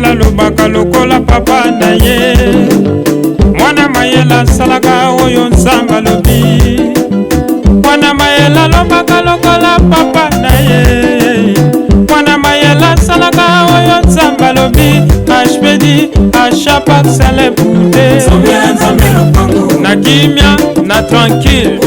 mayela lobaka lokola papa na ye mwana mayela salaka oyo nzamba lobi mwana mayela lobaka lokola papa na ye mwana mayela salaka oyo nzamba lobi HPD achat parcelle bouté na kimia na tranquille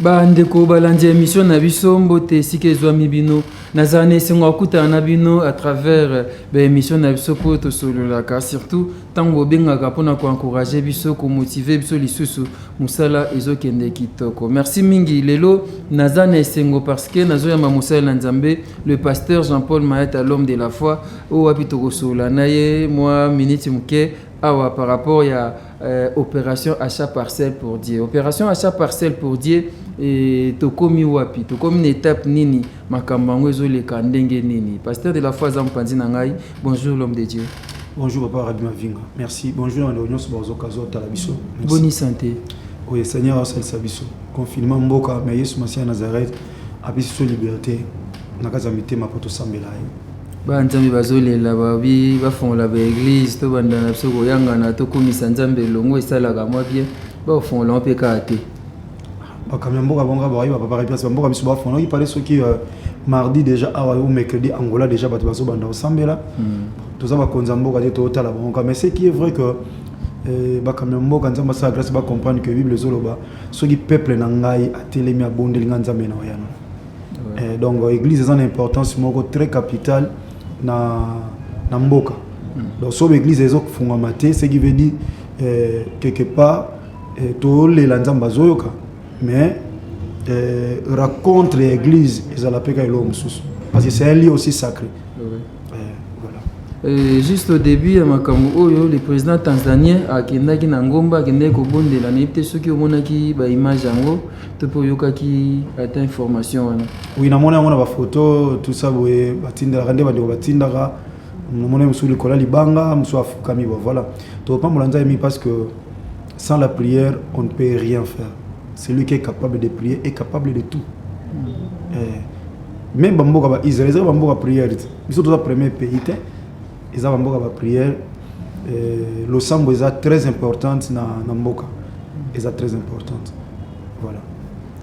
bandeko balandi émission na biso mbote sika ezwami bino nazana esengo akutana na bino à travers émission na biso po tosololaka surtout ntango bobengaka mpona koencourager biso komotive biso lisusu mosala ezokende kitoko. Merci mingi lelo nazana esengo parce que nazoyamba mosala na nzambe le pasteur Jean-Paul Mayata l'homme de la foi oyo wapi tokosolola na ye mwa minute moke awa par rapport ya opération achat parcelle pour Dieu. Opération achat parcelle pour Dieu et tokomi wapi tokomi une étape nini makambo yango ezoleka ndenge nini. Pasteur de la foi Zampanzi na ngai, bonjour l'homme de Dieu. Bonjour papa Rabbi Mavinga. Merci. Bonjour à l'Union sur Bozokazo Talabiso. Bonne santé. Oui, Seigneur a salé Sabiso. Confinement mboka mais Yesu Masia Nazareth a biso liberté. Nakazamite mapoto sambela. Ba nzambe bazolela babi bafongola ba église to banda na biso koyangana to komisa nzambe longo esalaka mwa bien ba fongola mpe kate. Bakamya mboka bonga ba papa Rabbi mboka biso ba fongola qui parlait ce qui mardi déjà ou mercredi Angola déjà bato bazo banda osambela. Tout ça va konza mboka de total bonga mais c'est qui est vrai que bakamya mboka nzamba sa grâce ba comprendre que Bible zoloba ce qui peuple na ngai atelemi abondeli nzambe na oyano. Donc l'église a une importance très capitale na mboka. Donc sur l'église ils ont fondamenté ce qui veut dire quelque part tout les nzamba zoyoka mais raconte l'église ils ont appelé l'homme sous parce que c'est un lieu aussi sacré. Juste au début le président tanzanien akendaki na ngomba akendaki kobondela na yebite soki omonaki ba image yango to po yokaki ata information wana. Oui namona yango na ba photo tout ça boye batindaka nde bandeko batindaka namona musu likola libanga musu afukami voilà to pas molanza emi parce que sans la prière on ne peut rien faire. Celui qui est capable de prier est capable de tout. Même bamboka ba Israël ba bamboka prière biso to za premier pays ils ont une prière. Le sang est très importante dans Mboka. Ils sont très importante. Voilà.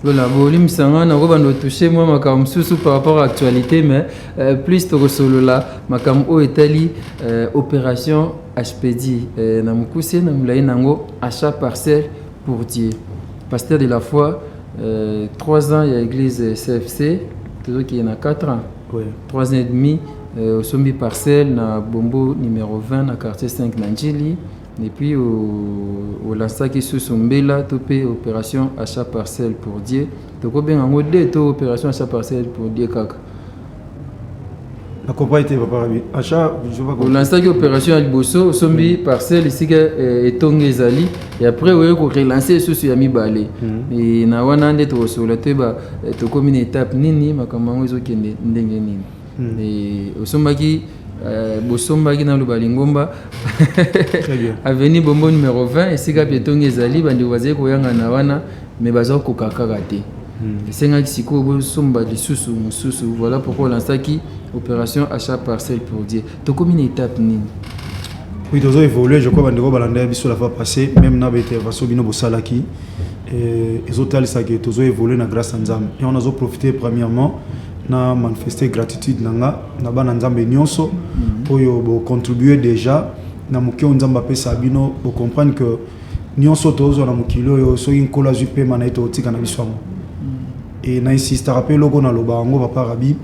Voilà, bon, sanga na robando toucher moi makam sous par rapport à l'actualité mais plus to solo là makam o etali opération HPD na mukuse na mulai nango achat parcelle pour Dieu. Pasteur de la foi 3 ans il y a l'église CFC toujours qui est na 4 ans. Oui. 3 ans et demi au sombi parcelle na Bombo numéro 20 na quartier 5 Nanjili et puis au lansaki sous Sombela topé opération achat parcelle pour Dieu to ko benga ngode to opération achat parcelle pour Dieu kaka la compagnie papa Rabbi achat je vois au lansaki opération à Liboso sombi parcelle ici que etongezali et après on ko relancer sous ya mibale et na wana nde to so la teba to comme une étape nini makambo ezo kende ndenge nini. Et au Sombaki, Bosombaki dans le Balingomba, avenue Bombo numéro 20, et c'est que Pietong Ezali, Bandi Waze Koyanga Nawana, mais Bazo Kokakagate. C'est un Xiko Bosomba de Soussou, Moussou. Voilà pourquoi on qui opération achat parcelle pour Dieu. Tu comme une étape nini? Oui, tu as évolué, je crois que Bandego Balanda Bisso la fois passée, même na Vasso Bino Bosalaki, et les hôtels, ça qui tu as évolué grâce à Nzam. Et on a profité premièrement. Na manifester gratitude nanga na bana nzambe nyonso oyo bo contribuer déjà na mukio nzamba pesa bino bo comprendre que nyonso tozo na mukilo yo so inkola jupe mana ito tika na biso et na insiste rappel logo na loba ngo papa Rabbi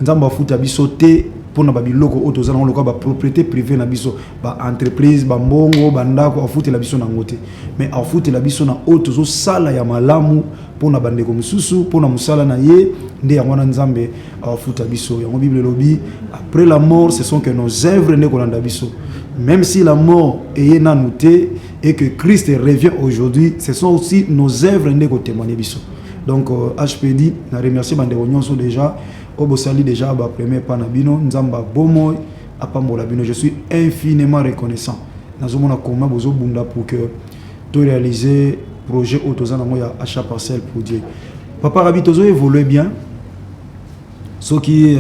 nzamba futa biso te pona ba biloko o toza na loka ba propriété privée na biso ba entreprise ba mbongo ba ndako afuti la biso na ngote mais afuti la biso na o tozo sala ya malamu pona bandeko mususu pona musala na ye nde ya mwana nzambe afuta biso ya Bible lobi après la mort ce sont que nos œuvres ne kolanda biso même si la mort est nanouté et que Christ revient aujourd'hui ce sont aussi nos œuvres ne ko témoigner biso donc HPD na remercier bandeko nyonso déjà Obosali déjà ba premier panabino nzamba bomo apambola bino je suis infiniment reconnaissant nazomona koma bozo bunda pour que to réaliser projet autozana moya achat parcelle pour Dieu papa Rabbi tozo évoluer bien ce qui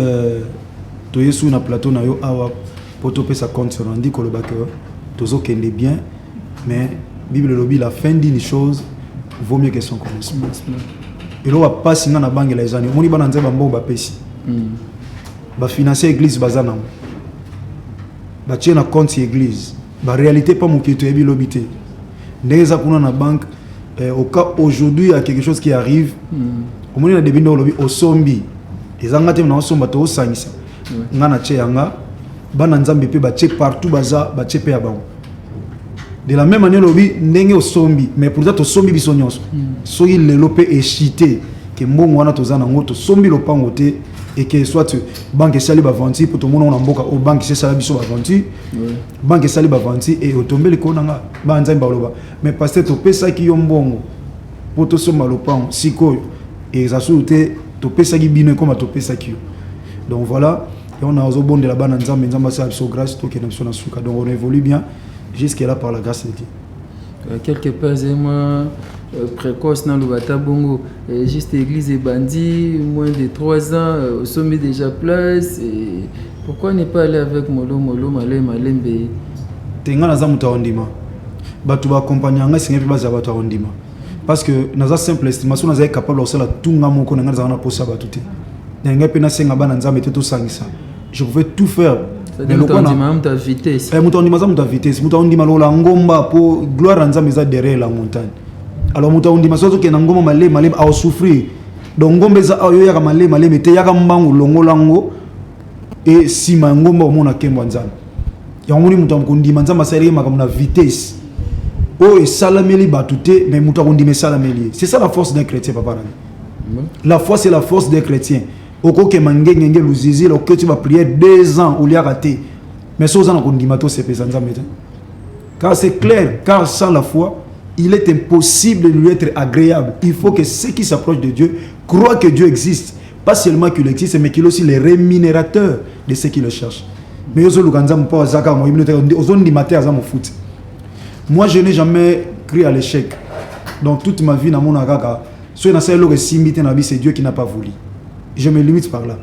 to yesu na plateau na yo awa pour topé sa compte se rendu que le bac tozo kende bien mais Bible lobby la fin d'une chose vaut mieux que son commencement et là on va passer dans la banque les années on y va dans un bon bapesi ba financer église bazana ba tient na compte église ba réalité pas mon qui te ebi lobby te ndeza kuna na banque au cas aujourd'hui il y a quelque chose qui arrive au moins na début dans lobby au sombi les angate na somba to sangisa ngana cheyanga bana nzambe pe ba check partout baza ba chepe ya bango de la même manière lobby ndenge au sombi mais pour ça to sombi biso nyonso so il le lopé échité que mbongo wana to zana ngoto sombi lopango te et que soit banque sali ba venti pour tout le monde on mboka au banque c'est sala biso ba venti banque sali ba venti et au tomber le konanga ba nzambe ba loba mais parce que to pesa ki yo mbongo pour to soma lopango siko et ça souté to pesa ki bino comme to pesa ki yo donc voilà et on a aux bon de la banane nzambe nzamba sa biso grâce to que na biso na suka donc on évolue bien jusqu'à là par la grâce de Dieu. Quelque part moi précoce dans le bata bongo juste église et bandit moins de 3 ans au sommet déjà place et pourquoi ne pas aller avec molo malembe tenga na zamuta ondima batu ba accompagner nga singa pe baza batu ondima parce que naza simple estimation naza capable de faire tout nga moko na za na posa batu te nga pe na senga bana nzambe te to sangisa je pouvais tout faire mais le condiment ta vitesse mutondima za muta vitesse mutondima lola ngomba po gloire nzambe za derrière la montagne alors mutondima sozo ke na ngomba malé a souffrir donc ngombe za ayo ya malé mete ya ka mbangu longolango et si ma ngomba omona kembo nzambe ya ngoni mutondima nzamba sa yema comme na vitesse oh et salameli batute mais mutondima salameli c'est ça la force d'un chrétien papa la foi c'est la force des chrétiens oko ke mangenge luzizi lo que tu vas prier 2 ans ou liya raté mais ça on a kondimato c'est pesant nzambe car c'est clair car sans la foi il est impossible de lui être agréable. Il faut que ceux qui s'approchent de Dieu croient que Dieu existe, pas seulement qu'il existe mais qu'il est aussi le rémunérateur de ceux qui le cherchent. Mais moi je n'ai jamais cru à l'échec donc toute ma vie dans mon agaga c'est Dieu qui n'a pas voulu. Je me limite par là.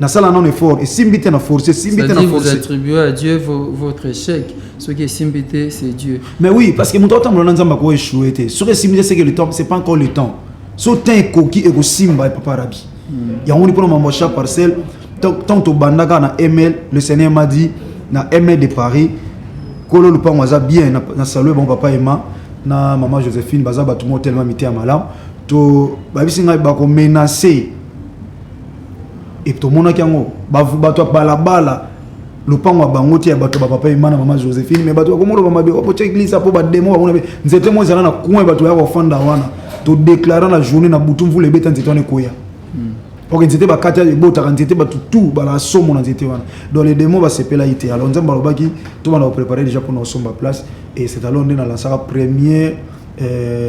Na sala non effort et simbité na force, simbité na force. Vous attribuez à Dieu votre échec. Ce qui est simbité, c'est Dieu. Mais oui, parce que mon temps on nzamba ko échouer té. Sur simbité c'est que le temps, c'est pas encore le temps. So tin koki e ko simba et papa rabi. Ya on pour mon chaque parcelle tant to bandaka na ML, le Seigneur m'a dit na ML de Paris kolo le panwaza bien na saluer bon papa Emma na maman Joséphine baza ba tout monde tellement mité à malam to ba bisinga ba ko menacer. Et tout le monde qui a balabala le pan wa bangoti ya bato papa Emma na maman Joséphine mais bato comme on va ba église pour ba démon on avait nzete mo zana na coin bato ya ofanda wana to déclarer la journée na butu mvule beta nzete wana koya OK nzete ba kata bota nzete ba tout ba la somo na nzete wana donc les démons va se pela ité alors nzamba lobaki tout va préparer déjà pour nos somba place et c'est alors on est dans la salle première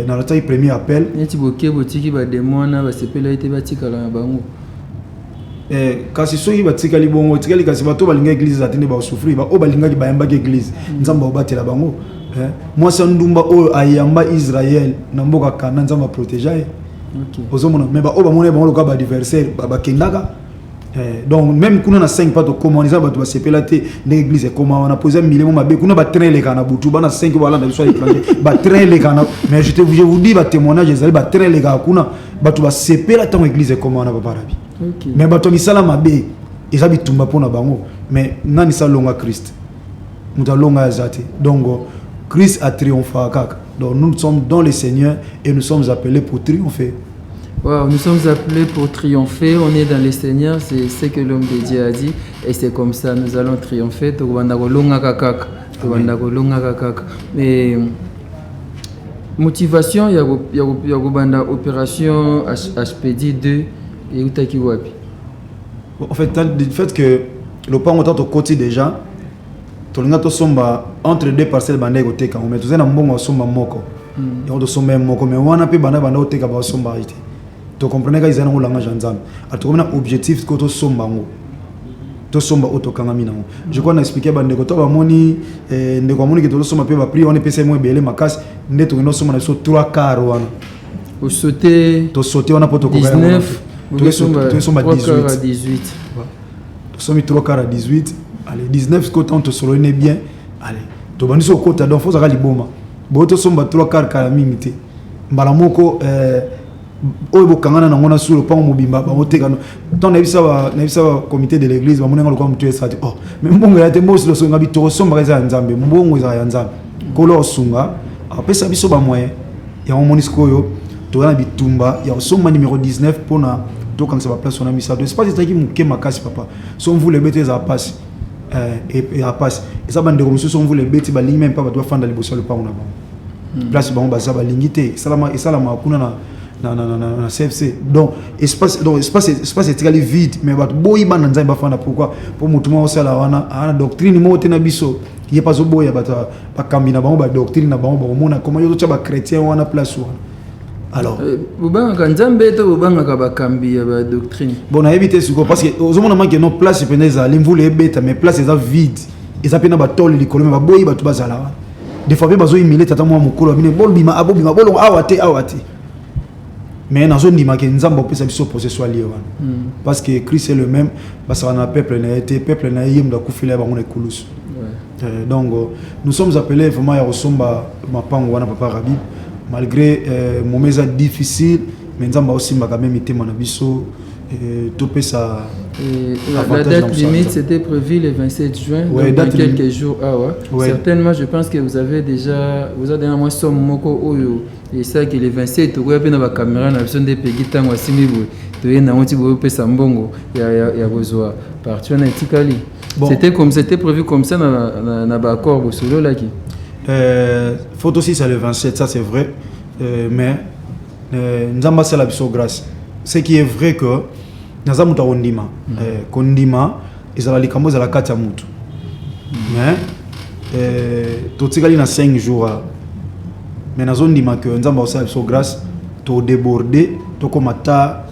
dans la taille premier appel neti boke botiki ba démon na ba se pela ité ba tikala na bango kasi soki batikali bongo tikali kasi bato balinga église atende ba souffrir ba o balinga ki bayamba ki église nzamba obatela bango moi sa ndumba o ayamba Israël na mboka kana nzamba protéger OK ozomona mais ba o ba mona bango ba adversaire ba kendaka donc même kuna na 5 pas to communiser ba to sepela te l'église comment on a posé milemo mabe kuna ba train le kana butu bana 5 bala na so étranger ba train le kana mais je vous dis ba témoignage ezali ba train le kana kuna ba to ba sepela tant église comment on a ba barabi. Okay. Mais bato misala mabe eza bitumba pona bango mais nani salonga Christ mutalonga azate donc Christ a triomphé kaka donc nous sommes dans le Seigneur et nous sommes appelés pour triompher. Wow, nous sommes appelés pour triompher, on est dans le Seigneur, c'est ce que l'homme de Dieu a dit et c'est comme ça nous allons triompher to banda kolonga kaka to banda kolonga kaka mais motivation ya go banda opération HPD 2 et où t'as wapi en fait du fait que le pan autant au côté déjà to linga to somba entre 2 parcelles banda ko teka mais to zena mbongo somba moko et on to somba moko mais wana pe banda ko teka ba somba ite to comprenez ka izana ngolanga janzam atomona objectif ko to somba ngo to somba auto kangami nango je crois na expliquer bande ko to ba moni ndeko moni ke to somba pe ba prix on est pese mo belé makas ndeto no somba na so 3 quarts wana au sauter to sauter on a poto ko 19 tu sommes à 18. Tu sommes 3 quarts à 18. allez 19 côté on te solo né bien allez to bandi so côté donc faut ça liboma bo to somba 3 quarts kala minute mbala moko oyo bokangana na ngona solo pa mobimba ba oteka tant na bisa ba comité de l'église ba monenga lokwa mutu esati oh mais mbongo ya te mbosi lo songa bitoro somba za nzambe mbongo za ya nzambe kolo sunga apesa biso ba moyen ya monisco yo to na bitumba ya somba numéro 19 pona to quand ça va place on a mis ça de espace qui muke makasi papa son vous les bêtes à passe et à passe et ça bande de monsieur son vous les bêtes ba ligne même pas doit fanda liboso le pa on a bon place ba ça ba lingité salama et salama kuna na CFC donc espace est très vide mais ba boyi ba nzai ba fanda pourquoi pour mutu mo sala wana ana doctrine mo tena biso il pas zo boya ba kambina ba doctrine na ba mona comment yo to ba chrétien wana place wana alors bobanga nzambe to bobanga ba kambi ya ba doctrine bon na éviter ce parce que aux moments que non place peneza limvule ebeta mais place est vide eza pena ba tole likolo ba boyi ba to bazala des fois ba zo imile tata mo mukolo mine bolbima abobima bolongo awate mais na zone ndima ke nzambe opesa biso possession lié wana parce que Christ est le même parce qu'on a peuple na été peuple na yim da kufila ba ngone kulus donc nous sommes appelés vraiment à resomba mapango wana papa Rabib malgré moments difficiles mais nzamba aussi m'a quand même été mon abisso topé ça la date limite c'était prévu le 27 juin ouais, dans quelques jours certainement je pense que vous avez déjà moi somme moko oyo et ça que le 27 to ko na ba caméra na besoin de pegi tango asimibu to yena onti bo pesa mbongo ya bozwa partir na tikali c'était prévu comme ça na ba accord bo solo là qui photo aussi c'est le 27 ça c'est vrai mais nzamba c'est la biso grâce ce qui est vrai que nazamu ta ondima kondima ezala likambo za la kati ya mutu mais totikali na 5 jours mais nazondima que nzamba aussi la biso grâce to déborder to komata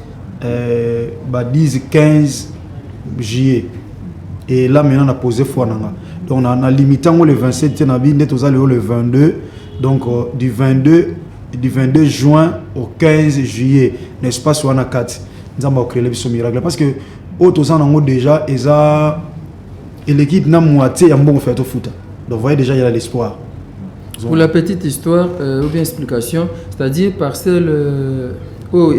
ba 10 15 juillet et là maintenant on a posé foi nanga donc on a limité le 27 na bi net le 22 donc du 22 juin au 15 juillet n'est-ce pas sur 4 nzamba créer le biso miracle parce que autosan nango déjà et l'équipe na moitié ya mbongo fait au foot donc voyez déjà il y a l'espoir. Pour la petite histoire ou bien explication, c'est-à-dire parcelle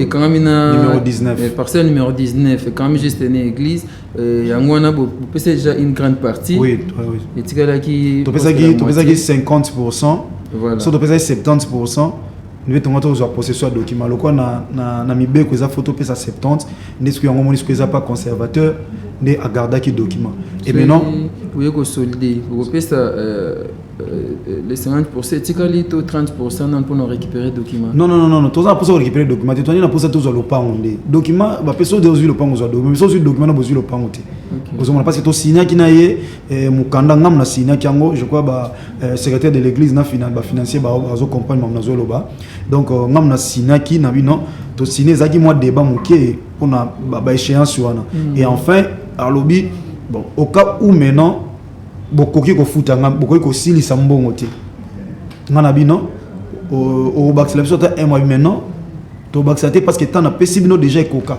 et quand même numéro 19 parcelle numéro 19 et quand même juste une église yango on a c'est déjà une grande partie oui et tigala qui to pesa qui 50% voilà so to pesa 70% nous devons avoir possession de documents loko na mibeko za photo pesa 70 n'est-ce que yango moni ce que ça pas conservateur ne a garder qui document et maintenant vous pouvez solder vous pesa les 50% tikali to 30% pour nous récupérer documents non tous ça pour récupérer documents tu as pour ça tous le pas ondé document ba peso de le pas ozo do mais so sur document na bozu le pas ondé ozo parce que to signa ki na ye mukanda ngam na signa ki yango je crois ba secrétaire de l'église na final ba financier ba ozo comprendre mam na zo loba donc ngam na signa ki na bino to signer zaki moi débat muké pour na ba échéance wana et enfin alobi bon au cas où maintenant bokoki ko futa ngam bokoki ko silisa mbongo te ngana bino au baxela biso ta mois maintenant to baxate parce que tant na pesibino déjà ekoka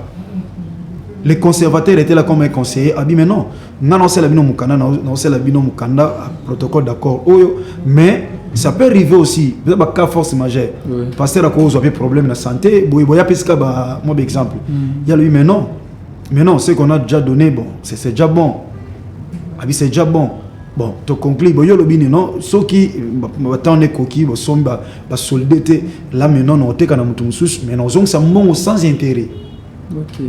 les conservateurs étaient là comme un conseiller abi maintenant ngana on sait la bino mukanda na on sait la bino mukanda protocole d'accord oyo mais ça peut arriver aussi peut-être ba cas force majeure pasteur a cause de problème na santé boya pesika ba moi exemple il y a lui mais non ce qu'on a déjà donné bon c'est déjà bon abi c'est déjà bon. Bon, to conclure, bon, yo lobini non, ceux qui attendent les coquilles, bon, sont ba soldés là maintenant on te kana mutu mususu, mais non, ça mon sans intérêt. OK.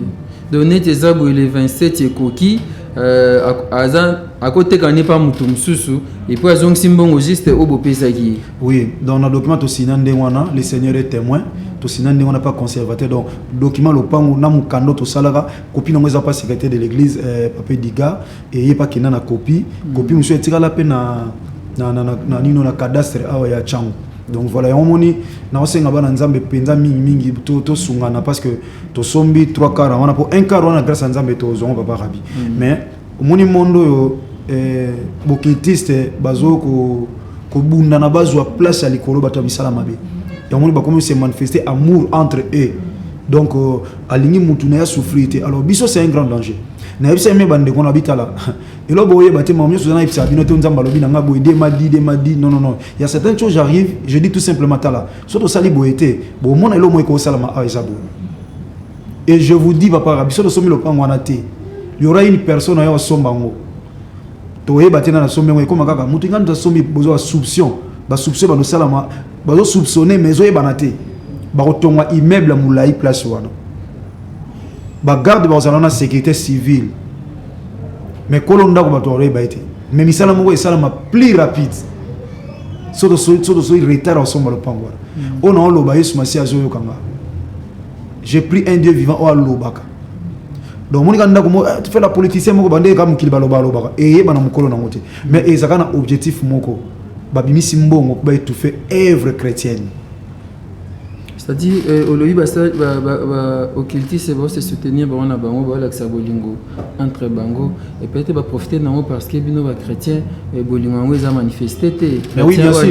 Donner tes abos les 27 et coquilles à côté quand n'est pas mutu mususu et puis azong simbongo juste au beau pesaki. Oui, dans le document to sinande wana, le Seigneur est témoin. To sinande wana pas conservateur donc document le pango na mukando to salara copie na pas secrétaire de l'église papa Diga et y pas kina na copie monsieur tira la peine na nino na cadastre awa ya chango donc voilà on moni na osenga bana nzambe penza mingi to sungana parce que to sombi 3 quarts wana pour un quart wana grâce à nzambe to zongo papa Rabi mais moni mondo yo bokitiste bazo ko bunda na bazwa place à likolo bato misala mabe. Et on va se manifester amour entre eux. donc alingi mutu na ya souffrir. Alors biso c'est un grand danger. Na bisa me bande qu'on habite là. Et là boye baté mamio sozana ipsa binote nzamba lobi na nga boye de madi non. Il y a certaines choses j'arrive, je dis tout simplement là. Surtout sali boyete, bon mon elo mo ko salama a ezabo. Et je vous dis papa biso de somi lo pango na te. Il y aura une personne à sombango. Toye batena na sombango comme kaka mutu nganda somi besoin soupçon. Ba soupçon ba no salama, ba zo soupçonner mais oye banate. Ba rotonga immeuble moulai place wana. Ba garde ba ozana na sécurité civile. Mais kolonda ko bato oreille ba été. Mais misala moko esala ma plus rapide. Soto retard au somba le pango. On a lo ba yesu masi azo kanga. J'ai pris un Dieu vivant au lobaka. Donc mon gars tu fais la politicien moko bande comme kili baloba lobaka et bana mukolo na ngote. Mais ezaka na objectif moko. Ba bimisi mbongo ba étouffer œuvre chrétienne. C'est-à-dire, au lieu occultistes vont se soutenir on a bango l'accès bolingo entre bango et peut-être va profiter non parce que bino va chrétien et bolingo ils a manifesté. Mais oui, bien sûr.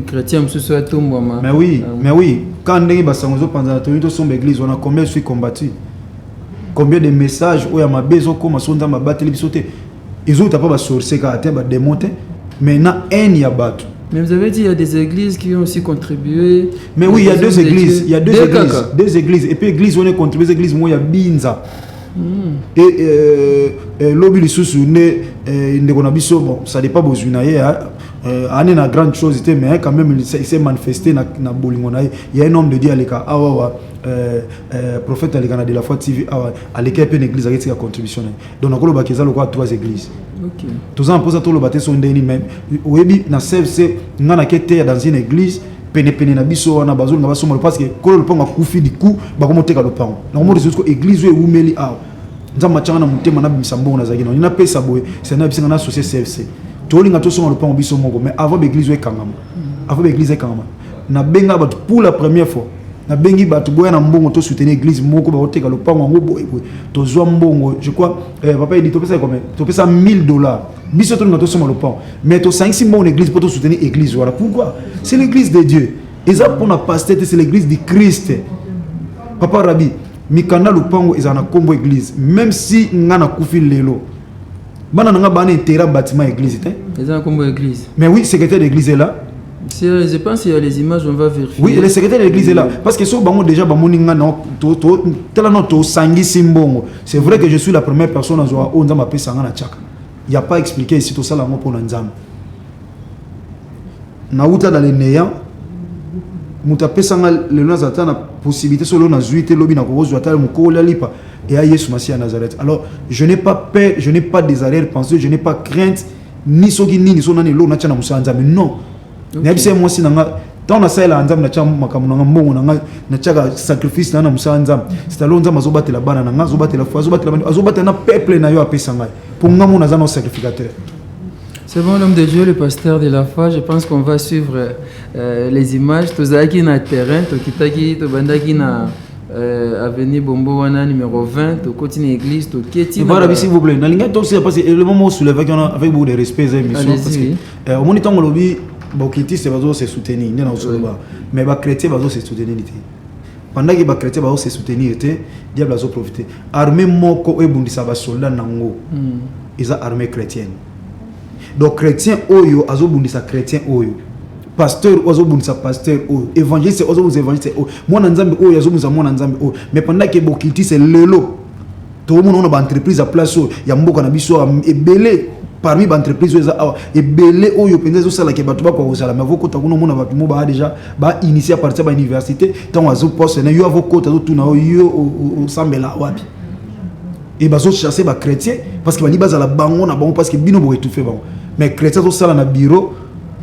Chrétien soit tout moi. Mais oui, quand on est basango pendant la sombe église on a combien je suis combattu. Combien de messages où il y a ma besoin comme sonda ma battre les sauter. Ils ont pas sorcier car ba démonter. Maintenant un y a battu. Mais vous avez dit qu'il y a des églises qui ont aussi contribué. Mais oui, il y a deux églises. Il y a deux églises. Et puis l'église, on est contribué. L'église, moi, il y a Binza. Et l'objet sous bon, ça n'est pas besoin. Il y a une grande chose, mais quand même, il s'est manifesté dans Bolingonaï. Il y a un homme de Dieu, prophète de la foi TV, à l'équipe de l'église qui a contribution. Donc, on a trois églises. Tous en posant tout le bâtiment sont des même. Oui, na CFC, on a été dans une église. Pene na biso wana bazolo na baso parce que kolo le pango kufi du coup ba ko moteka le pango na mo rezo église ou umeli a nzamba changa na mutema na bisambo na zaki na ina pesa boye c'est na bisinga na associé CFC to linga to so le pango biso moko mais avant l'église e kangama na benga ba pour la première fois na bengi ba to boya na mbongo to soutenir église moko ba oteka le pango ngo boye to zo mbongo je crois papa il dit to pesa combien to pesa $1000 biso to ngato soma le pan mais to 5-6 mois en église pour te soutenir église voilà pourquoi c'est l'église de Dieu et ça pour na pasteur c'est l'église du Christ papa Rabbi mikanda le pango ezana kombo église même si ngana kufi lelo bana nga bana intérêt bâtiment église ezana kombo église mais oui secrétaire d'église est là. Je pense qu'il y a les images, on va vérifier. Oui, le secrétaire de l'église est là. Parce que si on a déjà c'est vrai que je suis la première personne à jouer au Nzamba Pesanga na Tchaka. Il n'y a pas expliqué ici tout ça là pour Nzamba. Naouta dans les néants, Mouta Pesanga le Nazata na possibilité sur le Nazuité, Lobi na Koro Zuata, Moukola Lipa et à Yesu Massia à Nazareth. Alors, je n'ai pas peur, je n'ai pas des arrière-pensées, je n'ai pas crainte, ni Sogi ni Sonani Lo Nachana Moussa Nzamba. Non. Nebise moi si nanga tant na sala nzam na cham makamu na mbongo na na chaka sacrifice na musa nzam c'est alors nzam azobatela bana na azobatela foi azobatela na peuple na yo apesa ngai pour ngamu na zano sacrificateur. C'est bon l'homme de Dieu, le pasteur de la foi, je pense qu'on va suivre les images tozaki na terrain to kitaki to bandaki na avenue Bombo wana numéro 20 to continue église to keti voilà s'il vous plaît na linga to c'est parce que le moment où soulever avec beaucoup de respect et émission parce que au moniteur lobby Bokiti c'est bazo se soutenir ni na osoba mais ba chrétien bazo se soutenir était pendant que ba chrétien bazo se soutenir était diable bazo profiter armée moko e bundisa ba soldat nango isa armée chrétienne donc chrétien oyo azo bundisa chrétien oyo pasteur ozo bundisa pasteur oyo évangéliste ozo bundisa évangéliste oyo mwana nzambe oyo azo bundisa mwana nzambe oyo mais pendant que Bokiti c'est lelo tout le monde on a entreprise à place ya mboka na biso ebele parmi les entreprises et belé oyo penza ça la ke batu ba ko sala mais voko takuno mona batu mo ba déjà ba initier à partir de l'université tant azo poste na yo avoko tazo tuna yo au sambela wapi et bazo chasser ba chrétien parce que ba libaza la bango na bango parce que bino bo étouffer bango mais chrétien zo sala na bureau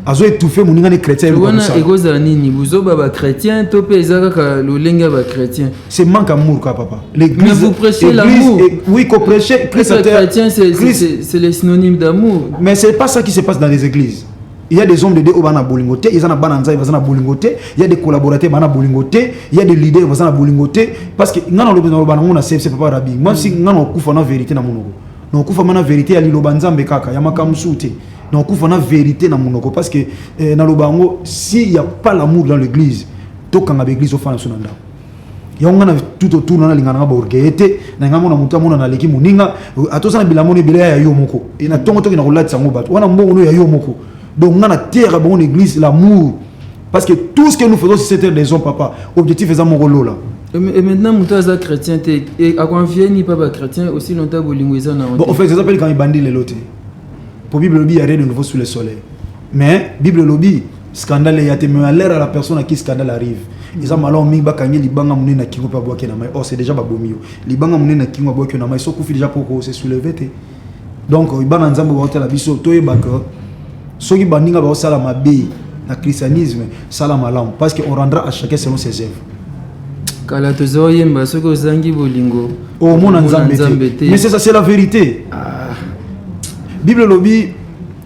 azo étouffer moninga ne chrétien ko ça ego za nini buzo ba chrétien to pe ezaka ka lolenga ba chrétien c'est manque amour ka papa l'église mais vous prêchez l'amour oui qu'on prêcher chrétien c'est le synonyme d'amour mais c'est pas ça qui se passe dans les églises. Il y a des hommes de Dieu au bana bolingoté, il y a des bananza ils vont bolingoté, il y a des collaborateurs bana bolingoté, il y a des leaders ils vont bolingoté parce que ngana lo bana on a c'est papa Rabbi moi si ngana kufa na vérité na monoko non kufa na vérité ya liloba nzambe kaka ya makamsuté non kufa na vérité na monoko parce que na lobango s'il y a pas l'amour dans l'église to kanga l'église au fana sonanda yango na tout autour na lingana ba orgueillité na ngamo na mutu amona na leki muninga atosa na bilamoni bilaya ya yo moko et na tongo to ki na kolati sango bato wana mbongo no ya yo moko donc on a terre bon église l'amour parce que tout ce que nous faisons c'est cette des hommes papa objectif est à mon rôle là. Et maintenant mutu aza chrétien et a confier ni pas chrétien aussi longtemps bolingo eza na bon en fait ça s'appelle quand il bandit les lotés pour Bible lobby il y a rien de nouveau sous le soleil mais Bible lobby scandale il y a tellement à l'air à la personne à qui scandale arrive. Ils ont malheur mi bakangi libanga mune na kingo pa boake na mai oh c'est déjà ba bomio libanga mune na kingo boake na mai so kufi déjà pour se soulever té donc ibana nzambo ba hôtel biso to e baka soki bandinga ba sala mabe na christianisme sala malam parce que on rendra à chacun selon ses œuvres kala tozo yemba soko zangi bolingo oh mon nzambe mais c'est ça c'est la vérité. Bible lobby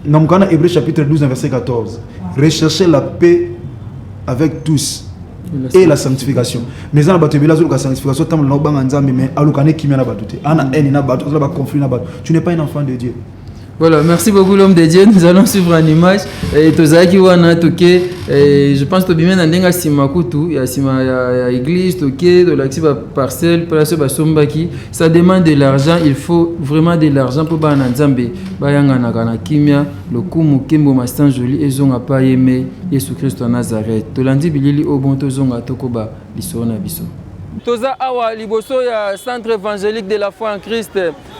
namkana Hébreux chapitre 12 verset 14 recherchez la paix avec tous et la sanctification. Mais on a battu la sanctification tant que bang nzambe mais alukane kimia na batute. Ana eni na batu, na ba conflit na batu. Tu n'es pas un enfant de Dieu. Voilà, merci beaucoup l'homme de Dieu. Nous allons suivre en image. Et tozaki wana toke. Je pense que bien nandenga sima kutu, ya sima ya église toke, de l'accès parcelle, place ba sombaki. Ça demande de l'argent. Il faut vraiment de l'argent pour ba nzambe. Ba yanga na kana kimia, le kumu kembo mastan joli ezonga pa yeme Yesu Christ en Nazareth. Tolandi bilili obonto zonga tokoba lisona biso. Toza awa liboso ya centre évangélique de la foi en Christ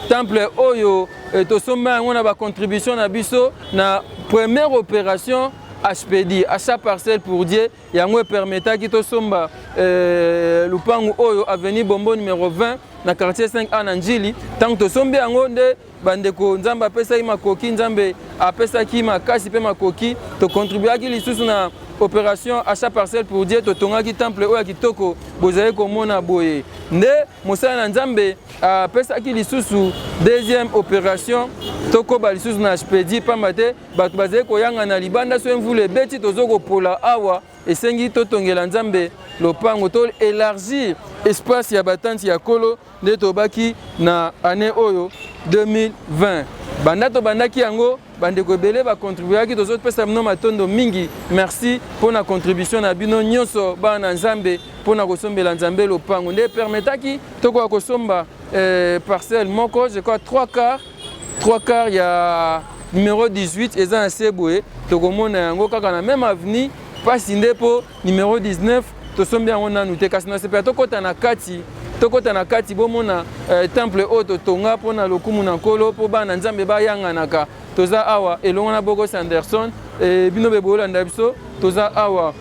temple oyo tosomba ngona ba contribution na biso na première opération HPD achat parcelle pour Dieu yango permettra ki tosomba lupangu oyo avenue Bombo numéro 20 na quartier 5A na Njili tant tosombe yango nde bandeko nzamba pesa makoki nzambe apesa ki makasi pe makoki to contribuer ki lisusu na opération achat parcelle pour Dieu totongaki temple oyo kitoko bozali komona boye nde mosala na nzambe apesa ki lisusu deuxième opération toko ba lisusu na HPD pambate bato bazali koyanga na libanda so mvule beti tozoko pola awa esengi totongela nzambe lopango to élargir espace ya batante ya kolo nde tobaki na année oyo 2020 banda bandaki yango bandeko ebele ba contribuer ki tozo pesa mno matondo mingi merci pour la contribution na bino nyonso ba na nzambe pour na kosombela nzambe lopango nde permetaki toko kosomba parcelle moko je crois 3 quarts ya numéro 18 eza na Seboé tokomona yango kaka na même avenue pasi ndepo numéro 19 tosombi yango nanu te kasi na sepa tokota na kati bomona temple oyo tonga pona lokumu na nkolo po bana nzambe bayanganaka toza awa elongo na Bogos Anderson bino bebolanda biso toza awa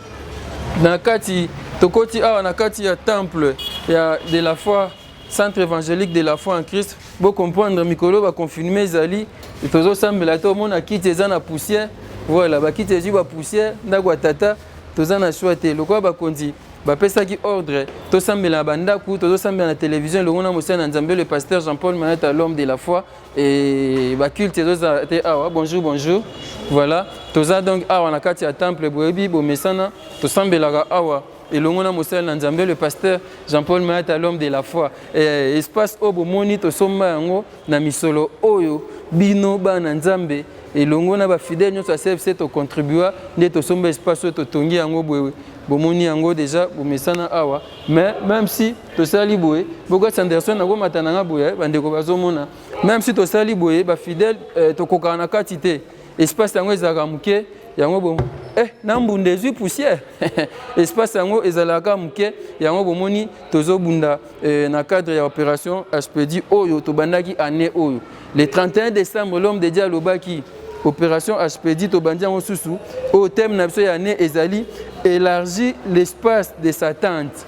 na kati tokoti awa na kati ya temple ya de la foi centre évangélique de la foi en Christ bo comprendre mikolo ba confirmer ezali tozo sambela to mona kiti eza na poussière voilà ba kiti ezi ba poussière ndako tata toza na choite lokwa ba konzi bapesaki ordre tosambela bandaku tozosambela na télévision elongo na mosala na nzambe le pasteur Jean-Paul Maneta l'homme de la foi et baculte toza te awa bonjour voilà toza donc awa na kati ya temple boyebi bomesana tosambelaka awa elongo na mosala na nzambe le pasteur Jean-Paul Maneta l'homme de la foi espace oyo bomoni tosomba yango na misolo oyo bino bana nzambe elongo na bafidèle nyonso ya CFC tocontribua nde tosomba espace oyo totongi yango boye bomoni yango déjà bomesana awa mais même si tosali boye Bogos Anderson nango matananga boye bandeko bazomona même si tosali boye bafidèle tokokana na kati te espace yango ezalaka muke yango bom na mbunda ezwi poussière espace yango ezalaka muke yango bomoni tozobunda na cadre ya opération HPD oyo tobandaki année oyo le 31 décembre l'homme de Dieu alobaki opération HPD tobandi yango susu au thème na biso ya année ezali élargir l'espace de sa tente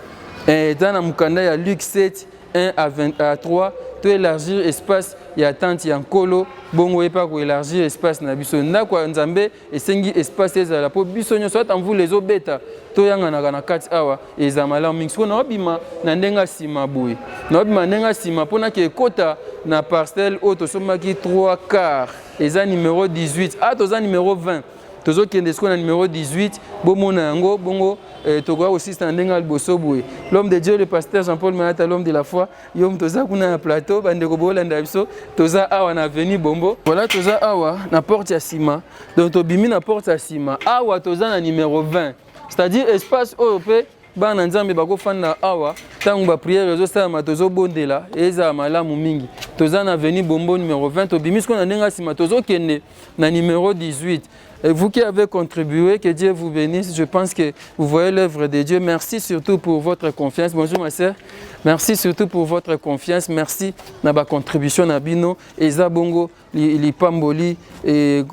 dans la mukanda ya Luc 7 1 à 3 to élargir espace ya tente ya nkolo bongo epa ko élargir espace na biso ndako ya nzambe esengi espace ezala po biso nyonso ata mvula ezobeta to yanga na kati awa ezamala mingi so na obima na ndenga sima boye na obima ndenga sima mpona ke ekota na parcelle oyo tosomaki 3 quarts eza numéro 18 toza numéro 20 tozokende siko na numéro 18 bomona yango bongo tokoka kosista na ndenge ya liboso boye l'homme de Dieu le pasteur Jean-Paul Manata l'homme de la foi yom toza kuna na plateau bandeko bolanda biso toza awa na avenue Bombo voilà toza awa na porte ya sima donc tobimi na porte ya sima awa toza na numéro 20 c'est-à-dire espace oyo pe bana nzambe bakofanda awa tango ba prière ezosala tozobondela eza malamu mingi toza na avenue Bombo numéro 20 obimisko na ndenga sima tozokende na numéro 18. Et vous qui avez contribué, que Dieu vous bénisse. Je pense que vous voyez l'œuvre de Dieu. Merci surtout pour votre confiance. Bonjour ma sœur. Merci surtout pour votre confiance. Merci na ba contribution na bino eza bongo li pamboli et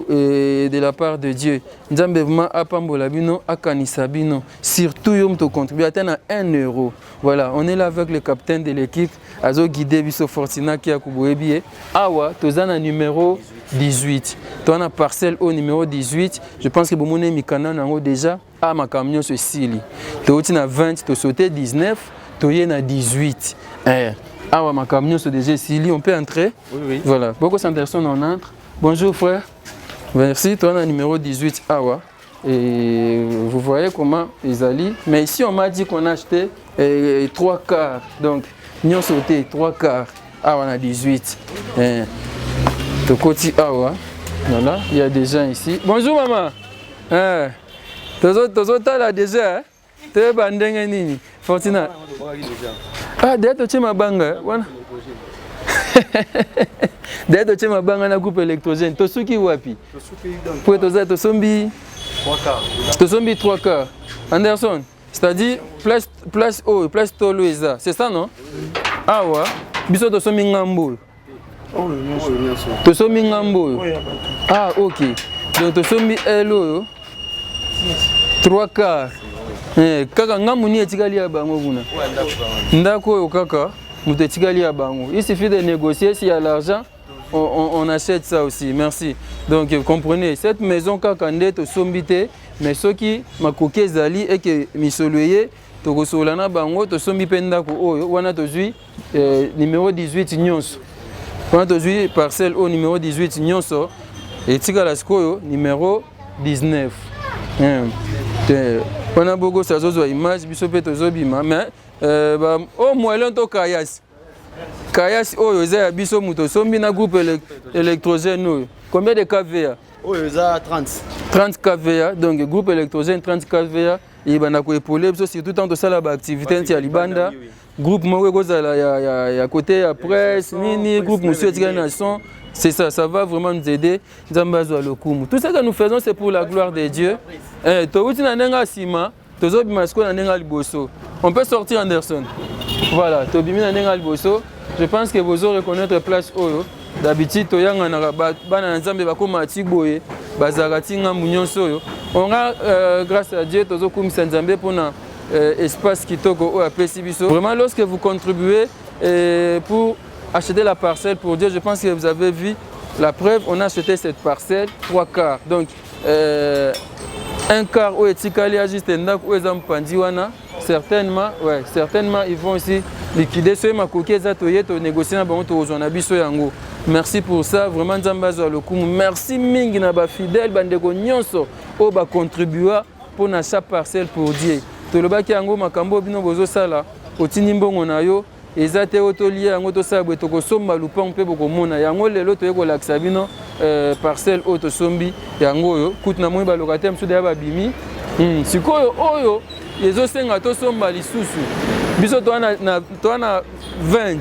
de la part de Dieu. Nzambe vraiment apambola bino akanisa bino. Surtout yom to contribuer à 1 euro. Voilà, on est là avec le capitaine de l'équipe azo guider biso Fortina qui a kuboebi awa tozana numéro 18. Toi na parcelle au numéro 18. Je pense que bomone mikana nango déjà a ma camion ce sili. To na 20, to sauter 19. Toye na 18. Ah ouais, ma camion se déjà ici, on peut entrer? Oui, oui. Voilà, beaucoup de personnes on entre. Bonjour frère. Merci, toi on a numéro 18. Ah ouais. Et vous voyez comment ils allient. Mais ici on m'a dit qu'on a acheté 3 quarts. Donc, nous avons sauté 3 quarts. Ah ouais, on a 18. De côté, ah ouais. Voilà, il y a des gens ici. Bonjour maman. T'as là déjà. T'es bandé nini. Fortina. Ah, d'ailleurs, tu m'as banga. D'ailleurs, tu m'as banga na groupe électrogène. Tu sais qui wapi? Pour tu sombi 3 quarts. Anderson, c'est-à-dire place Toloeza. C'est ça non? Ah ouais. Biso to sombi ngambo. To sombi ngambo. Ah OK. Donc to sombi elo 3 quarts. Kaka ngamuni etikali ya bango kuna. Ndako yo kaka mutu etikali ya bango. Il suffit de négocier s'il y a l'argent, on achète ça aussi. Merci. Donc vous comprenez, cette maison kaka ndeto sombite, mais ceux qui makoki ezali et que misoloye to kosolana bango to sombi pe ndako oyo wana to zui numéro 18 nyonso. Wana to zui parcelle au numéro 18 nyonso et tikala sikoyo numéro 19. On a beaucoup de images, biso pe tozobima mais au moins lento kayas. Kayas oyo eza biso muto sombi na groupe électrogène oyo. Combien de kVA? Oyo eza 30. 30 kVA, donc groupe électrogène 30 kVA et bana ko épauler biso surtout tant tosala ba activité ya libanda. Groupe moko kozala ya côté ya presse, nini groupe monsieur Tigana-son. C'est ça, ça va vraiment nous aider. Tout ce que nous faisons, c'est pour la gloire de Dieu. On peut sortir Anderson. Voilà, je pense que vous aurez reconnaître place Oyo. D'habitude, on a, grâce à Dieu, pour espace qui vraiment, lorsque vous contribuez pour acheter la parcelle pour Dieu, je pense que vous avez vu la preuve, on a acheté cette parcelle 3 quarts. Donc, 1 quart où est juste un certainement, ouais, certainement ils vont aussi liquider ce que négocier merci pour ça, vraiment merci mingi na ba fidèle bandeko nyonso o ba contribuer pour na chaque parcelle pour Dieu. To le ba ki yango makambo bino bozo sala otini mbongo na yo ezate otolia yango to sabwe to kosomba lupang pe bokomona yango lelo to yeko laksa bino parcelle auto sombi yango yo kutna moyi ba locataire msuda ya ba bimi sikoyo oyo yezo senga to somba lisusu biso to na 20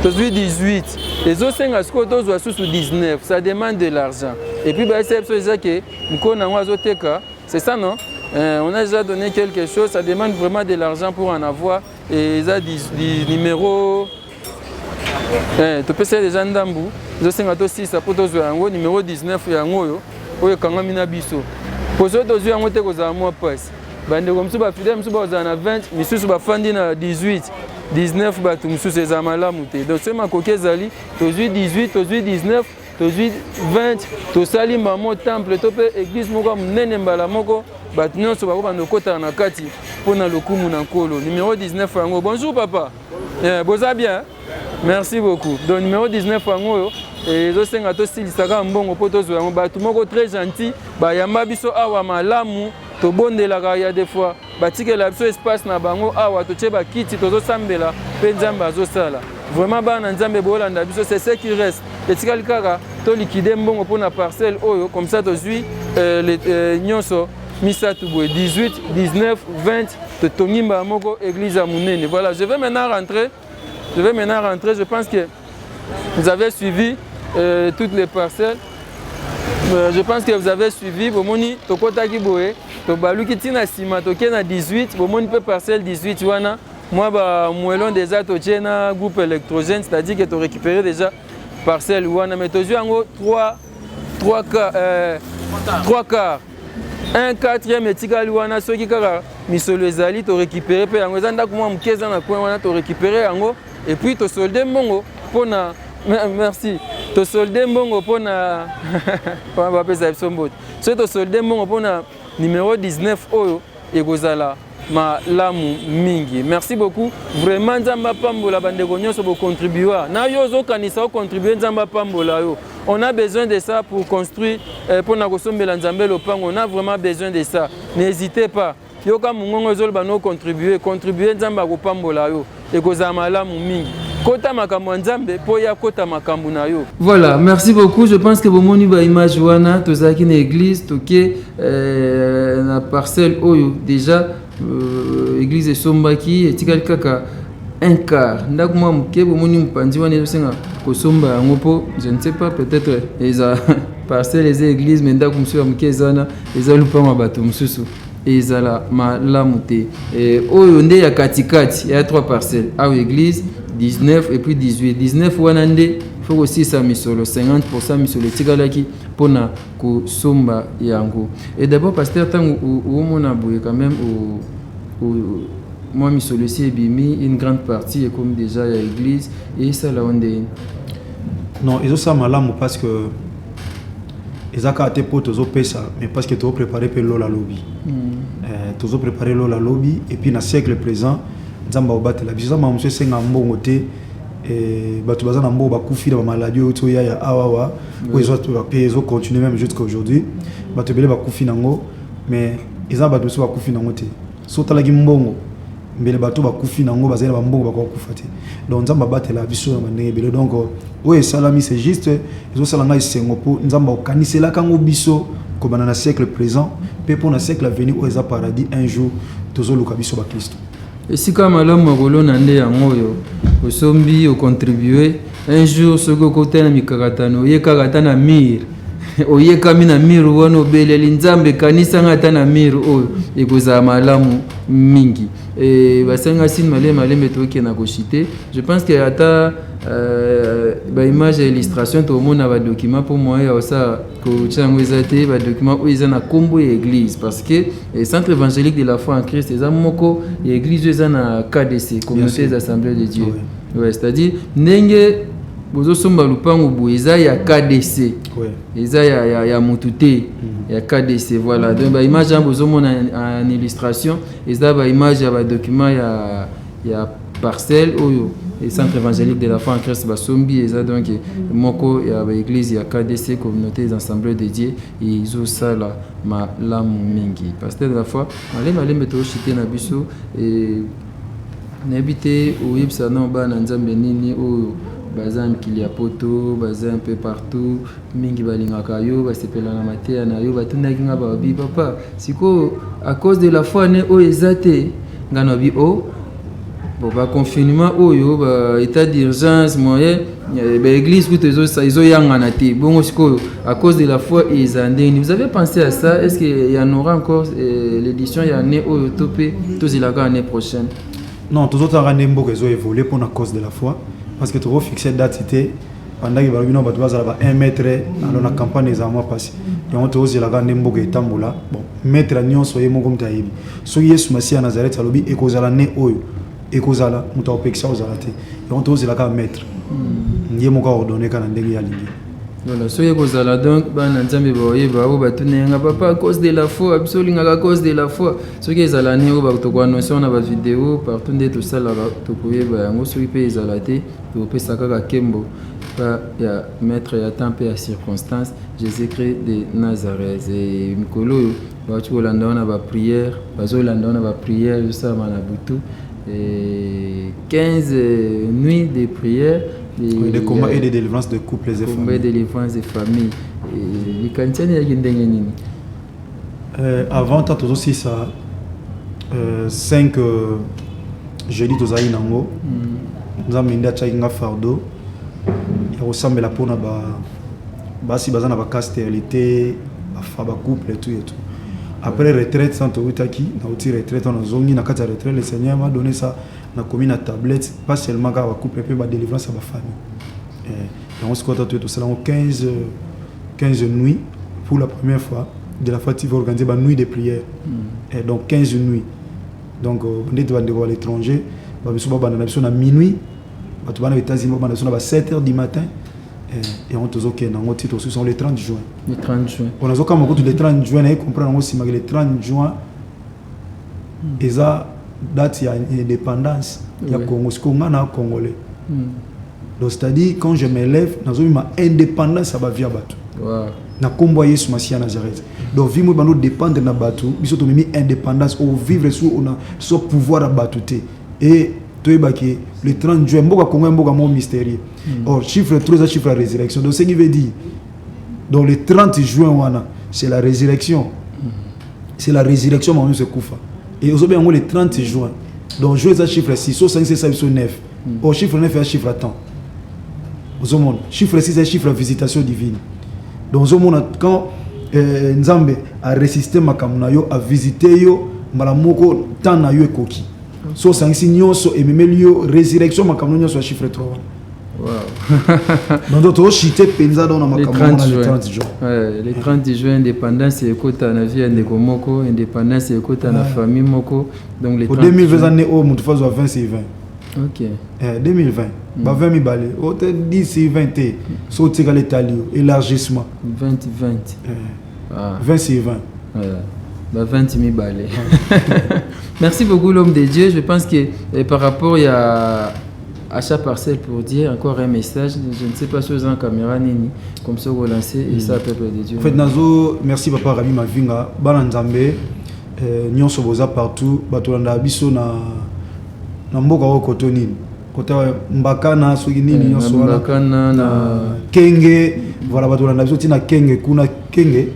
to 18 yezo senga sikoyo to zwa susu 19 ça demande de l'argent et puis ba c'est ça que mkona ngo azoteka c'est ça non on a déjà donné quelque chose, ça demande vraiment de l'argent pour en avoir. Et ça des numéros. Tu peux essayer déjà ndambu. Je sais que tu as un numéro 19 et un autre. Tu as un biso. Pour ceux qui ont été à moi passe. Bande comme ça, fidèle, ça va 20, monsieur ça va fandi na 18, 19 ba tu monsieur c'est amala muté. Donc c'est ma coquille zali, tu 18, tu 19, tu 20, tu sali maman temple, tu peux église moko munene mbala moko. Nyonso bako bando kota na kati pona lokumu na nkolo numéro 19 yango. Bonjour papa. Boza bien. Merci beaucoup. Donc numéro 19 yango et zo senga to silisaka mbongo poto zo yango batu moko très gentil ba yamba biso awa malamu to bondelaka ya des fois batikela biso espace na bango awa to tsheba kiti tozo sambela pe nzambe azosala. Vraiment bana nzambe bolanda biso c'est ce qui reste. Etikali kaka to liquider mbongo pona parcelle oyo comme ça to zui nyonso Misatou 18, 19, 20, de Tongimba Moko, église à Mounene. Voilà, je vais maintenant rentrer. Je pense que vous avez suivi toutes les parcelles. Je pense que vous avez suivi. Bomoni, Tokota Kiboé, Tobaluki Tina Sima, Tokena 18, Bomoni peut parcelle 18, Wana. Moi, Mouelon déjà, Tokena groupe électrogène, c'est-à-dire que tu récupéré déjà parcelle Wana. Mais tu as 3 quarts. Un quatrième étigal Wana, ceux qui ont mis sur les alliés, tu récupéré. Puis, en faisant comment Mkeza na coin Wana, tu récupéré. Et puis, tu soldé Mongo pour na. Merci. Tu soldé Mongo pour na. Comment on va appeler ça? Tu soldé Mongo pour na numéro 19 Oyo et Gozala. Ma lamu mingi. Merci beaucoup. Vraiment, Nzamba Pambola bandeko nyonso bo contribuer. Na yo zo kanisa o contribuer Nzamba Pambola yo. On a besoin de ça pour construire pour na kosombela Nzambe lopango. On a vraiment besoin de ça. N'hésitez pas. Yo ka mungongo zo bano contribuer Nzamba ko Pambola yo. Et kozama lamu mingi. Kota makambo Nzambe po ya kota makambo na yo. Voilà, merci beaucoup. Je pense que bomoni ba image wana tozaki na église toke na parcelle oyo déjà église esombaki etikali kaka un quart ndako mwa moke bomoni mopanzi wana ezosenga kosomba yango mpo je ne sais pas peut-être eza parcelle eza église mais ndako mosusu ya moke eza wana eza lupango ya bato mosusu ezala malamu te oyo nde ya katikati ya 3 parcelles awa église 19 et puis 19 wana nde faut aussi ça misolo 50% misolo tikalaki pona ko somba yango. Et d'abord pasteur tango au mona boye quand même moi misolo si ebimi une grande partie est comme déjà à l'église et ça là on est non ils ont ça malamu parce que ils ont été pour tous pesa mais parce que tu as préparé pour l'ola lobby tu as préparé l'ola lobby et puis dans le siècle présent nzamba obate la biso ma monsieur senga mbongo te bato baza na mbo bakufi na maladie oto ya awawa ou ils ont continué même jusqu'à aujourd'hui bato belé bakufi nango mais ils ont bato so bakufi nango te so talaki mbongo mbele bato bakufi nango bazela ba mbongo bakufa te donc nzamba batela biso na ndenge belé donc oye salami c'est juste ils ont salanga isengo po nzamba okanisela kango biso ko banana siècle présent pe pour na siècle à venir où ils a paradis un jour tozo luka biso ba Kristo. Et si comme malamu akolo na nde yango yo osombi o contribuer un jour soko kota na mikakatano ye kakata na mir oyekami na mir wana obeleli nzambe kanisa ngata na mir oyo ekozala malamu mingi basenga sine malembe toke na koshite. Je pense que ata image et illustration tout le monde a des documents pour moi et ça que chango ezate ba documents où ils en a combo église parce que le centre évangélique de la foi en Christ les amoko église ils en a KDC communauté d'assemblée de Dieu ouais c'est-à-dire ndenge bozo somba lupango boeza ya KDC eza ya mutute ya KDC voilà donc ba image bozo mona en illustration eza ba image ya ba document ya parcelle oyo et centre évangélique de la foi en Christ basombi eza donc moko ya ba église ya KDC communauté d'assemblée de Dieu izo sala malamu mingi pasteur de la foi malembe to chité na biso et n'habité au yebsa na ba na nzambe nini oyo baza mkili ya poto baza un peu partout mingi balingaka yo basepela na mateya na yo batundaki nga babi papa siko à cause de la foi ne o ezate ngana bi o bon ba confinement oyo ba état d'urgence moyen ba église que ils ont yangana te bongo siko à cause de la foi ezandeni. Vous avez pensé à ça? Est-ce qu'il y en aura encore l'édition ya année oyo topé tous ilaka année prochaine? Non, tous autres années mboko ezo évoluer pour la cause de la foi parce que tu as fixé date c'était pendant que balobino bato bazala 1 mètre alors la campagne les mois passé et on te ose la gande mboko etambola bon mètre nyonso ye moko mtayibi so Yesu Masia Nazareth alobi ekozala ne oyo ekozala muta opekisa ozala te et on te ose la ka mètre ndiye moko ordonné kana ndenge ya lingi. Voilà, soyez kozala donc bana nzambe boye ba o batunenga papa à cause de la foi absolument à cause de la foi soki ezala ne o ba to ko annoncer on a ba vidéo partout de tout ça là to koye ba ngo soki pe ezala te to pesa kaka kembo pa ya maître ya temps et ya circonstance Jésus-Christ de Nazareth et mikolo ba tu kolanda na ba prière bazo landa na ba prière ça mana butu et 15 nuits de prière. Des combats et des délivrances de couples et familles. Combats et délivrances de familles. Les kantiani ya ndenge nini? Avant, tu as aussi ça 5 jeudi tozali nango. Nous avons mis un fardeau. Il ressemble à la peau si bazana ba stérilité, ba couple et tout. Après retraite, sans Toutaki, na outil retraite, on a zongi na kata retraite, le Seigneur m'a donné ça, na commis na tablette, pas seulement ba couple, mais ba délivrance à ma famille. Et on se compte tout ça, 15 nuits pour la première fois. De la fois, tu vas organiser une nuit de prière. Et donc 15 nuits. Donc, on est à l'étranger, on est à minuit, on est aux États-Unis, on est à 7h du matin. Et on est au sont les 30 juin. Le 30 juin. On a le 30 juin, on comprend aussi que le 30 juin, et ça, date il y a une indépendance. Il y a Congolais. Donc, c'est-à-dire, quand je me lève, dans une indépendance, ça va via Batou. Na kombo Yesu Masia Nazareth. Donc vivre nous dépendre na Batou, biso to mimi indépendance ou vivre sous on a ce pouvoir à Batouté. Et toi que le 30 juin mboka Congo mboka mo mystérieux. Or chiffre 3 c'est chiffre la résurrection. Donc ce qui veut dire donc le 30 juin wana c'est la résurrection. C'est la résurrection mon se kufa. Et aujourd'hui on le 30 juin. Donc jouer ça chiffre 6, so 5 c'est ça 9. Or chiffre 9 est un chiffre à temps. Au monde, chiffre 6 c'est chiffre visitation divine. Donc quand Nzambe a résisté makamuna yo a visité yo malamoko tant na yo ekoki. So sanksi nyonso et même lieu résurrection makamuna nyonso chiffre 3. Wow. Donc to chité penza dans makamuna le 30 juin. Ouais, le 30 juin indépendance et kota na vie ndeko moko, indépendance et kota na famille moko. Donc le 30 2020 année au mutu fazo 20 c'est 20. OK. 2020. Bah 20 000 balles. Au 10 20. Sauter à l'étalio. Élargissement. 20. 20 c'est 20. Bah 20 000 balles. Merci beaucoup l'homme de Dieu. Je pense que par rapport à chaque parcelle pour dire encore un message, je ne sais pas si vous avez une caméra nini, comme ça vous lancez et ça peuple de Dieu. En fait, Nazo, merci papa Rabi Mavinga. Balanzambe, nyonso boza partout. Batolanda biso na mboka wa kotoni. Kota mbakana soki nini nyonso wana mbakana na kenge voilà batolanda biso tina kenge kuna kenge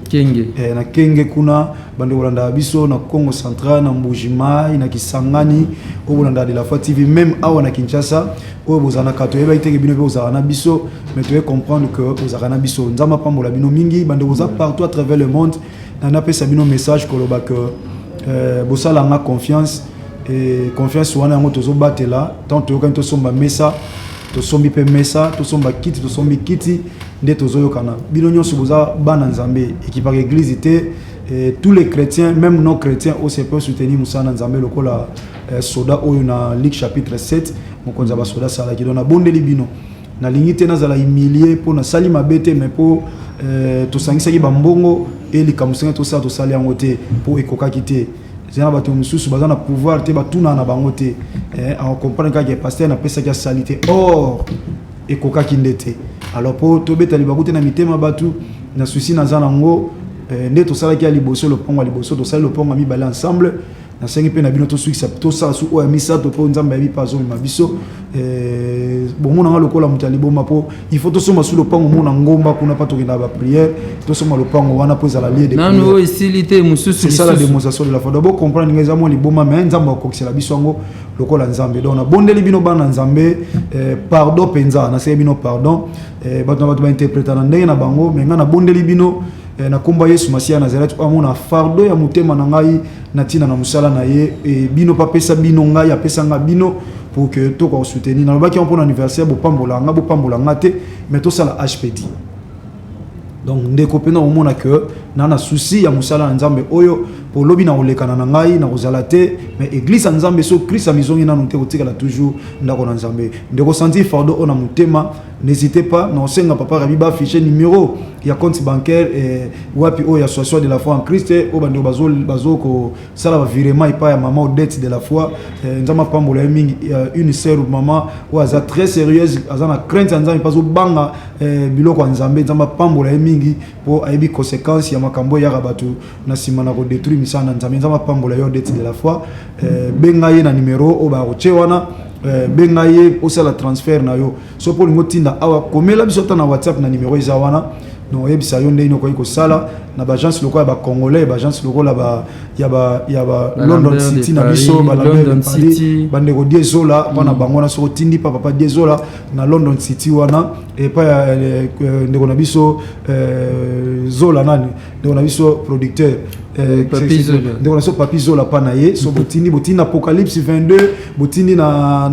na kenge kuna bande bolanda biso na Congo central na Mbujimai na Kisangani o bolanda de la fois TV même awa na Kinshasa o bozana kato eba iteke bino pe ozana biso mais tu veux comprendre que ozana biso nzama pambola bino mingi bande boza partout à travers le monde na pesa bino message koloba que bosala nga confiance et confiance wana yango tozobatela tant toyoka tosomba mesa tosombi pe mesa tosomba kiti tosombi kiti nde tozoyokana bino nyonso boza bana nzambe équipe église ité tous les chrétiens même non chrétiens aussi peuvent soutenir musana nzambe lokola soda oyo na Luc chapitre 7 mokonza ba soda sala ki dona bondeli bino na lingite nazala humilier pour na sali mabete mais pour tosangisa ki bambongo et likamusenga to sa to sali yango te pour ekoka kité zena bato mususu bazana pouvoir te batuna na bango te on comprendre que pasteur na pesa ya salité or ekoka kindete alors pour tobeta libakute na mitema batu na souci na zana ngo nde to sala ki ya liboso le pongo liboso to sala le pongo mi balé ensemble na sengi pe na bino to succès to sala su o misa to po nzamba ya bipazo ma biso bon mona lokola mutali bomba po il faut to soma su le pongo mona ngomba kuna pa to kina ba prière to soma le pongo wana po za la lié de prière nano isilité mususu c'est ça la démonstration de la foi d'abord comprendre ngeza mo liboma mais nzamba ko kisela biso ngo lokola nzambe donc na bondeli bino bana nzambe pardon penza na se bino pardon bato ba interpréter na ndenge na bango mais ngana bondeli bino na komba Yesu Masia Nazareth amona fardo ya mutema na ngai na tina na musala na ye bino pa pesa bino ngai apesa nga bino pour que to ko soutenir na lobaki on pour anniversaire bo pambola nga te mais to sala HPD donc ndeko pena omona que na souci ya musala na nzambe oyo pour lobi na olekana na ngai na kozala te mais église ya nzambe so Christ amizongi na nte kotikala toujours ndako na nzambe ndeko sentir fardo ona mutema n'hésitez pas na osenga papa Rabi ba afficher numéro ya compte bancaire wapi o ya association de la foi en Christ o bando bazo ko sala ba virement ipa ya maman Odette de la foi nzama pambola mingi une sœur maman o aza très sérieuse azana crainte nzambe pas o banga biloko nzambe nzama pambola mingi po aibi conséquence ya makambo ya rabatu na simana ko détruire misana nzambe nzama pambola yo Odette de la foi benga ye na numéro o ba roche wana benga ye osala transfert na yo so pour ngotinda awa komela biso ta na WhatsApp na numéro izawana donc yebisa yo ndenge ko ko sala na ba agence lokola ba congolais ba agence lokola ba ya ba London City na biso ba London City bande ko diesola pana bango na so tindi papa diesola na London City wana et pas ndeko na biso zola nani ndeko na biso producteur ndeko na so papi zola pana ye so botindi Apocalypse 22 botindi na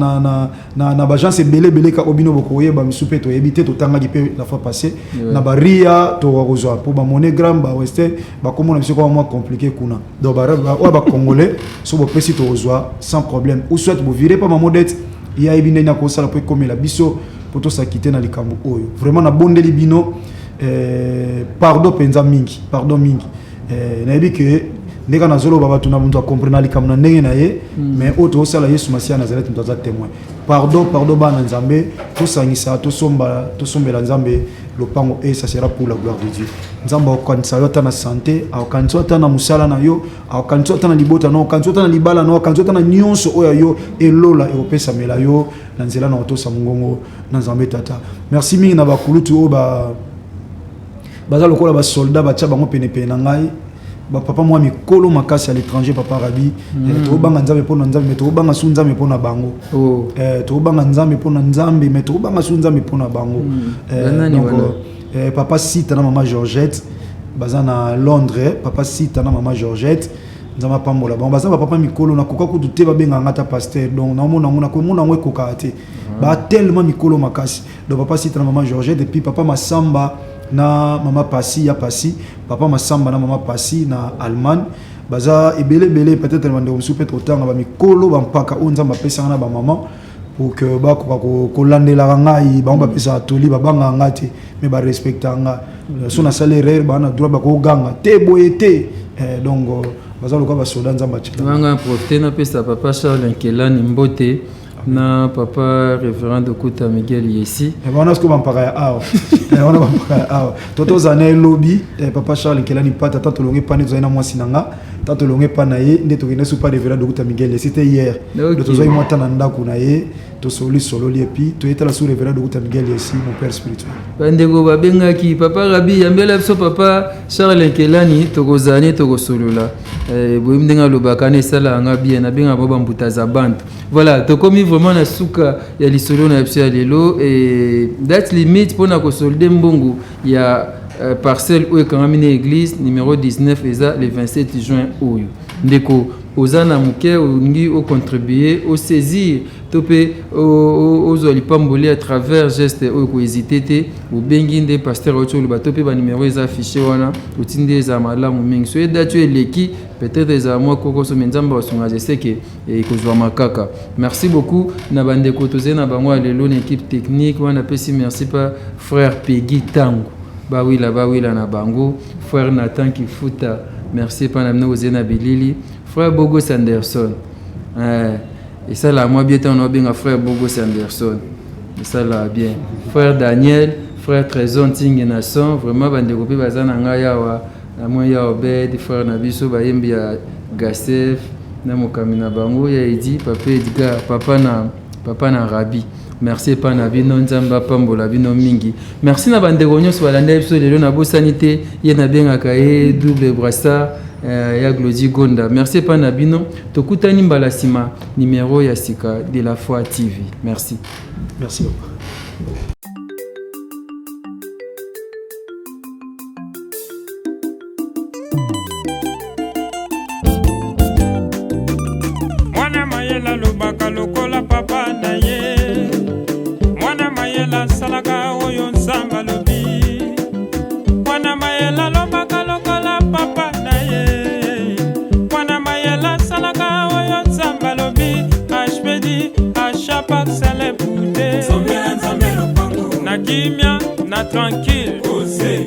ba agence belé ka obino bokoye ba misupe to yebite to tanga ki pe la fois passée na ba ria to rozwa pour ba monogramme ba western ba comment na biso ko moins compliqué kuna donc ba congolais so bo pesi to rozwa sans problème ou soit vous virez pas ma modette il y a ebine na ko sala pour comme la biso pour to s'acquitter na likambo oyo vraiment na bondeli bino pardon penza mingi na yebi que ndeka na zolo baba tuna muntu comprendre likambo na ndenge na ye mais auto sala Yesu Masia Nazareth muntu za témoin pardon bana nzambe to sangisa to sombela nzambe lopango et ça sera pour la gloire de Dieu nzamba okanisa yo na santé okanisa yo na musala na yo okanisa yo na libota no okanisa yo na libala no okanisa yo na nyonso oya yo elola europesa mela yo na nzela na otosa mungongo na nzambe tata merci mingi na bakulutu o baza lokola ba soldat ba tia bango pene na ngai ba papa moi mikolo makasi à l'étranger papa Rabi to banga nzambe pona nzambe to banga su nzambe pona bango to banga nzambe pona nzambe mais to banga su nzambe pona bango papa Sita na maman Georgette baza na Londres papa Sita na maman Georgette nzama pambola bango baza papa mikolo na koka ku dute ba benga ngata pasteur donc na mona ngona ko mona ngwe koka ate ba tellement mikolo makasi donc papa Sita na maman Georgette et puis papa Masamba na mama Pasi papa Masamba na mama Pasi na Allemagne baza ebele peut-être mande o soupe trop tanga ba mikolo ba mpaka onza ba pesa na ba maman pour que ba ko landela ngai ba ba pesa toli ba banga ngati mais ba respecta nga so na salaire ba na droit ba ko ganga te boyete donc baza lokwa ba soda nzamba chika banga profiter na pesa papa Charles Nkelani Mbote na papa révérend de Kouta Miguel Yessi et on a ce qu'on va parler toto zane lobby papa Charles Nkelani pata tato longue pas nous na moi sinanga tato longue pas na ye ndeto kene super révérend de Kouta Miguel Yessi c'était hier de tozo moi tananda kuna ye to solo li epi to eta la sous révérend de Kouta Miguel Yessi mon père spirituel bandego babenga ki papa Rabi yambela so papa Charles Nkelani to gozani to gosolola boimdenga lobakane sala nga bien na benga boba mbutaza bantu voilà to komi vraiment na suka ya lisolo na psia lelo et date limite pour na ko solde mbongo ya parcelle où ekamamine église numéro 19 eza le 27 juin oyo ndeko ozana muke ongi au contribuer au saisir topé aux olipamboli à travers geste au ko hésiter ou benginde pasteur otolo ba topé ba numéro eza affiché wana utinde za malamu mingi so date eleki peut-être za moi koko so menzamba osonga je sais que e kozwa makaka merci beaucoup na bande ko tozena bango lelo une équipe technique wana pesi merci pas frère Peggy Tango ba wila na bango frère Nathan Kifuta merci pas na ozena bilili frère Bogo Sanderson et ça là moi bien on a bien frère Bogo Sanderson et ça là bien frère Daniel frère Trésor Tingenasson vraiment bande ko pe bazana ngaya wa na moi ya obed frère na biso ba yembi ya Gasef na mokamina bango ya edi papa Edgar papa na Rabi merci pa na bino nzamba pambola bino mingi merci na bande gonyo so balanda biso lelo na bosanité ye na benga kae double brassard ya Glody Gonda merci pa na bino tokutani mbala sima numéro ya sika de la foi TV merci mwana mayela lobaka lokola papa na ye mwana mayela salaka oyo nzamba lobi mwana mayela lobaka lokola papa na ye mwana mayela salaka oyo nzamba lobi ashpedi ashapak sele pude na kimia na tranquille